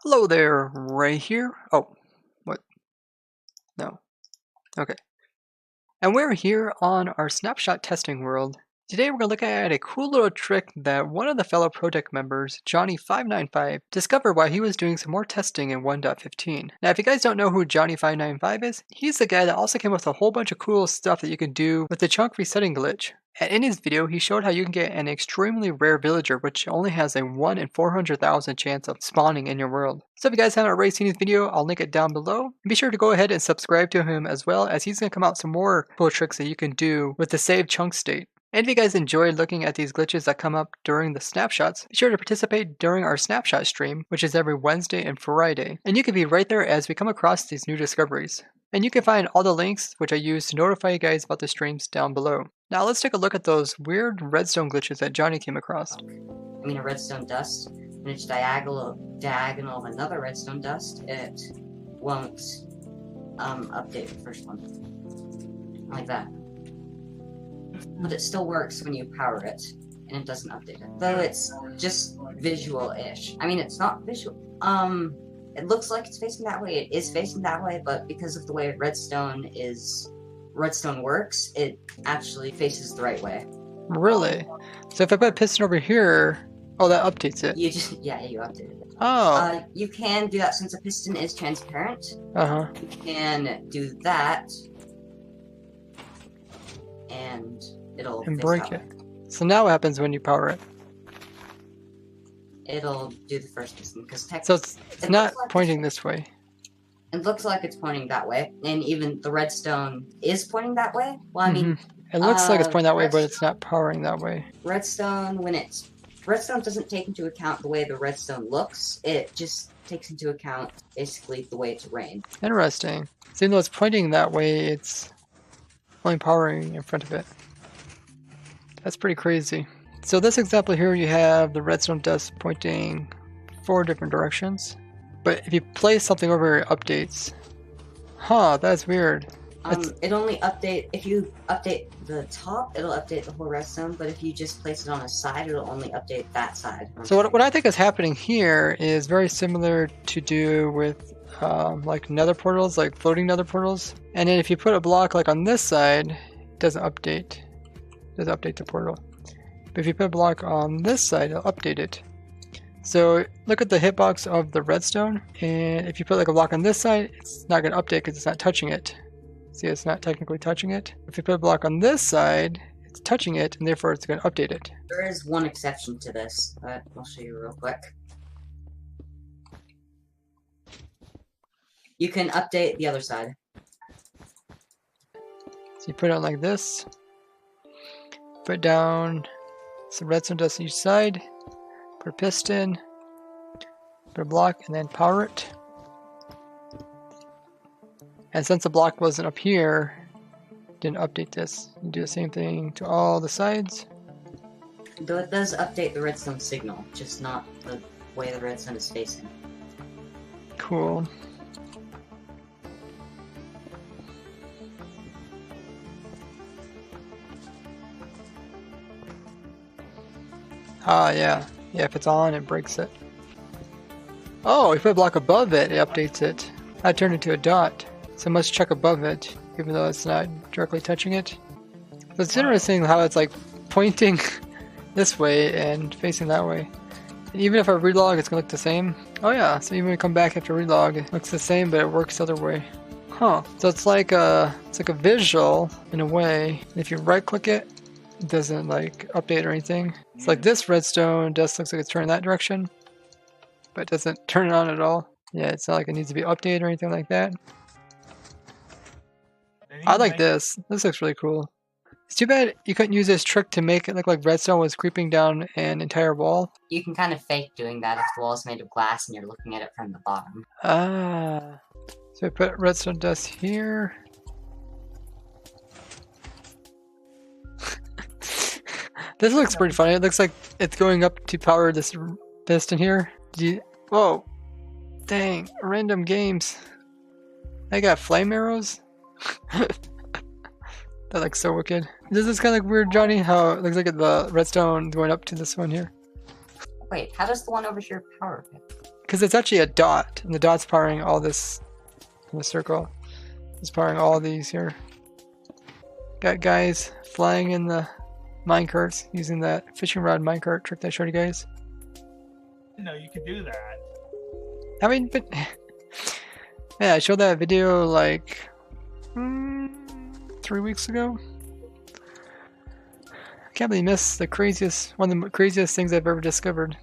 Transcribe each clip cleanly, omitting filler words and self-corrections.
Hello there, Ray here. Oh, what? No. Okay. And we're here on our snapshot testing world. Today we're going to look at a cool little trick that one of the fellow project members, Johnny595, discovered while he was doing some more testing in 1.15. Now if you guys don't know who Johnny595 is, he's the guy that also came up with a whole bunch of cool stuff that you can do with the chunk resetting glitch. And in his video, he showed how you can get an extremely rare villager which only has a 1 in 400,000 chance of spawning in your world. So if you guys haven't already seen his video, I'll link it down below. And be sure to go ahead and subscribe to him as well, as he's going to come out some more cool tricks that you can do with the saved chunk state. And if you guys enjoyed looking at these glitches that come up during the snapshots, be sure to participate during our snapshot stream, which is every Wednesday and Friday. And you can be right there as we come across these new discoveries. And you can find all the links which I use to notify you guys about the streams down below. Now let's take a look at those weird redstone glitches that Johnny came across. I mean a redstone dust, and it's diagonal of another redstone dust. It won't update the first one. Like that. But it still works when you power it, and it doesn't update it. Though it's just visual-ish. I mean, it's not visual. It looks like it's facing that way. It is facing that way, but because of the way redstone works, it actually faces the right way. Really? So if I put piston over here, oh, that updates it. You updated it. Oh. You can do that since a piston is transparent. Uh-huh. You can do that, and it'll break it. So now what happens when you power it? It'll do the first piston, because so it's not pointing this way. It looks like it's pointing that way, and even the redstone is pointing that way. Well, I mean, it looks like it's pointing that way, but it's not powering that way. Redstone doesn't take into account the way the redstone looks. It just takes into account basically the way it's arranged. Interesting. So even though it's pointing that way, it's only powering in front of it. That's pretty crazy. So this example here, you have the redstone dust pointing 4 different directions. But if you place something over here, it updates. Huh, that's weird. It only if you update the top, it'll update the whole redstone, but if you just place it on a side, it'll only update that side. So what I think is happening here is very similar to do with like nether portals, like floating nether portals. And then if you put a block like on this side, it doesn't update. It doesn't update the portal. But if you put a block on this side, it'll update it. So look at the hitbox of the redstone, and if you put like a block on this side, it's not going to update because it's not touching it. See, it's not technically touching it. If you put a block on this side, it's touching it, and therefore it's going to update it. There is one exception to this, but I'll show you real quick. You can update the other side. So you put it on like this, put down some redstone dust on each side, put a piston, put a block, and then power it. And since the block wasn't up here, didn't update this. You do the same thing to all the sides. Though it does update the redstone signal, just not the way the redstone is facing. Cool. Ah, yeah. Yeah, if it's on, it breaks it. Oh, if you put a block above it, it updates it. I turned it into a dot. So it must check above it, even though it's not directly touching it. So it's interesting how it's like pointing this way and facing that way. And even if I relog, it's gonna look the same. Oh yeah, so even when we come back after relog, it looks the same, but it works the other way. Huh. So it's like a visual in a way. If you right click it, it doesn't like update or anything. It's like this redstone dust looks like it's turning that direction, but it doesn't turn it on at all. Yeah, it's not like it needs to be updated or anything like that. I like this. This looks really cool. It's too bad you couldn't use this trick to make it look like redstone was creeping down an entire wall. You can kind of fake doing that if the wall is made of glass and you're looking at it from the bottom. Ah. So I put redstone dust here. This looks pretty funny. It looks like it's going up to power this piston here. Whoa. Dang. Random games. I got flame arrows? That looks so wicked. Does this kind of look weird, Johnny? How it looks like the redstone going up to this one here. Wait, how does the one over here power it? Because it's actually a dot, and the dot's powering all this in the circle. It's powering all these here. Got guys flying in the minecarts using that fishing rod minecart trick that I showed you guys. No, you could do that. I mean, but yeah, I showed that video like 3 weeks ago. I can't believe I missed one of the craziest things I've ever discovered.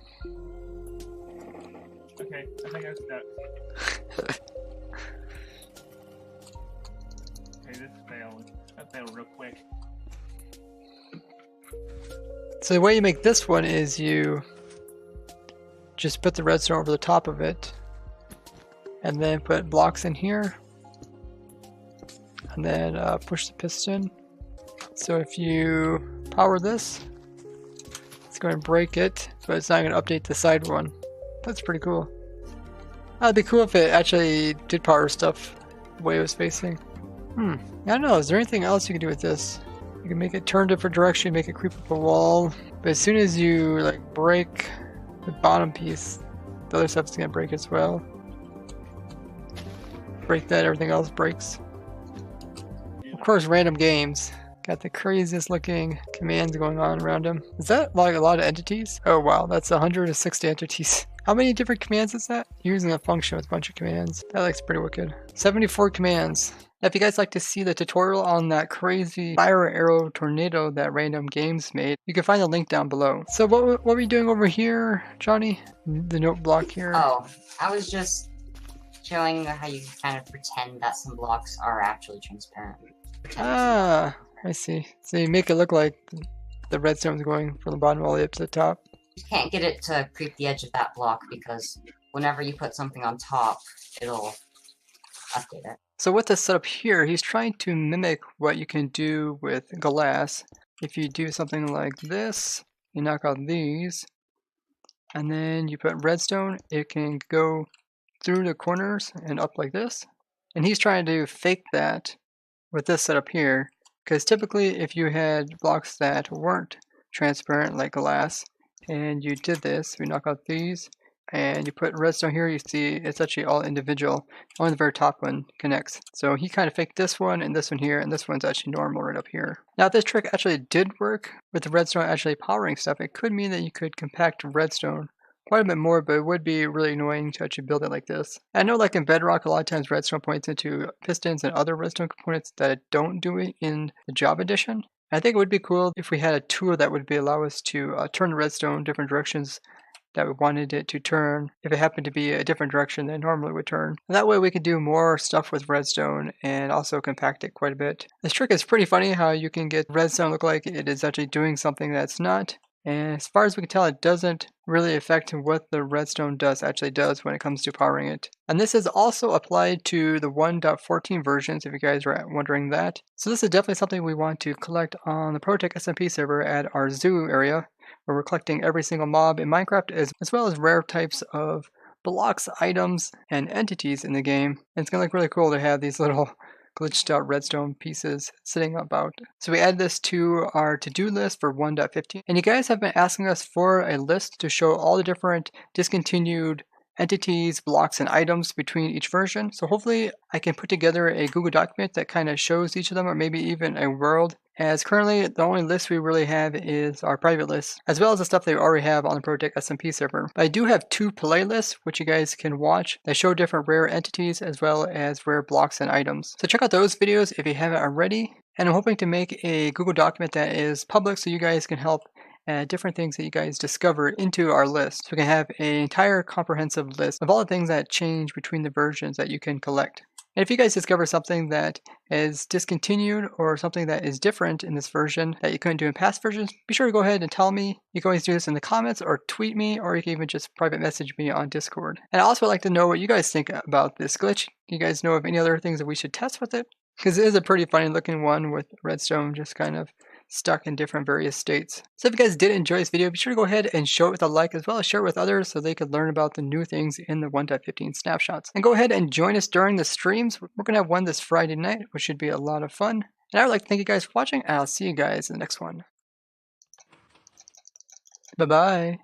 Okay, I think I was stuck. Okay, this failed. That failed real quick. So the way you make this one is you just put the redstone over the top of it, and then put blocks in here, and then push the piston. So if you power this, it's going to break it, but it's not going to update the side one. That's pretty cool. That'd be cool if it actually did power stuff the way it was facing. I don't know, is there anything else you can do with this? You can make it turn different direction, make it creep up a wall, but as soon as you like break the bottom piece, the other stuff's gonna break as well. Break that, everything else breaks. Of course, random games. Got the craziest looking commands going on around him. Is that like a lot of entities? Oh wow, that's 160 entities. How many different commands is that? Using a function with a bunch of commands. That looks pretty wicked. 74 commands. Now, if you guys like to see the tutorial on that crazy fire arrow tornado that Random Games made, you can find the link down below. So what were you doing over here, Johnny? The note block here. Oh, I was just showing how you kind of pretend that some blocks are actually transparent. Ah, I see. So you make it look like the redstone's going from the bottom all the way up to the top. You can't get it to creep the edge of that block because whenever you put something on top, it'll update it. So with this setup here, he's trying to mimic what you can do with glass. If you do something like this, you knock out these, and then you put redstone, it can go through the corners and up like this. And he's trying to fake that with this setup here, because typically if you had blocks that weren't transparent like glass, and you did this, we knock out these, and you put redstone here, you see it's actually all individual. Only the very top one connects. So he kind of faked this one and this one here, and this one's actually normal right up here. Now if this trick actually did work with the redstone actually powering stuff, it could mean that you could compact redstone quite a bit more, but it would be really annoying to actually build it like this. I know like in Bedrock, a lot of times redstone points into pistons and other redstone components that it don't do it in the Java edition. I think it would be cool if we had a tool that would allow us to turn the redstone different directions that we wanted it to turn if it happened to be a different direction than it normally would turn. And that way we could do more stuff with redstone and also compact it quite a bit. This trick is pretty funny how you can get redstone look like it is actually doing something that's not. And as far as we can tell, it doesn't really affect what the redstone actually does when it comes to powering it. And this is also applied to the 1.14 versions, if you guys were wondering that. So this is definitely something we want to collect on the Protech SMP server at our zoo area, where we're collecting every single mob in Minecraft, as well as rare types of blocks, items, and entities in the game. And it's going to look really cool to have these little glitched out redstone pieces sitting about. So we add this to our to-do list for 1.15. And you guys have been asking us for a list to show all the different discontinued entities, blocks, and items between each version. So hopefully I can put together a Google document that kind of shows each of them, or maybe even a world. As currently the only list we really have is our private list, as well as the stuff that we already have on the Protech SMP server. But I do have 2 playlists which you guys can watch that show different rare entities as well as rare blocks and items. So check out those videos if you haven't already. And I'm hoping to make a Google document that is public so you guys can help add different things that you guys discover into our list. So we can have an entire comprehensive list of all the things that change between the versions that you can collect. And if you guys discover something that is discontinued or something that is different in this version that you couldn't do in past versions, be sure to go ahead and tell me. You can always do this in the comments or tweet me, or you can even just private message me on Discord. And I also would like to know what you guys think about this glitch. Do you guys know of any other things that we should test with it? Because it is a pretty funny looking one with redstone just kind of stuck in different various states. So if you guys did enjoy this video, be sure to go ahead and show it with a like, as well as share it with others so they could learn about the new things in the 1.15 snapshots. And go ahead and join us during the streams. We're going to have one this Friday night, which should be a lot of fun. And I would like to thank you guys for watching, and I'll see you guys in the next one. Bye-bye.